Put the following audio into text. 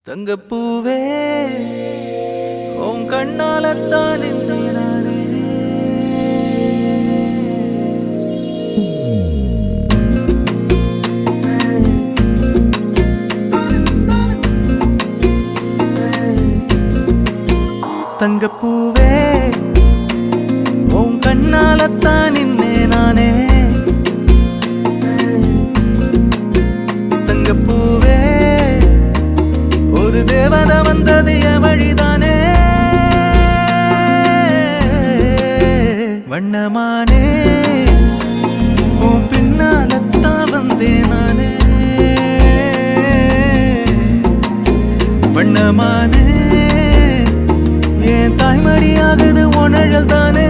தங்கப்பூவே உன் கண்ணாலத்தான் நானே தங்கப்பூவே உன் கண்ணாலத்தான் நானே தங்கப்பூவே ஒரு தேவதை வந்தது என் வழிதானே வண்ணமானே உன் பின்னாலத்தான் வந்தேன் நானே வண்ணமானே என் தாய்மடியாகுது உணழல் தானே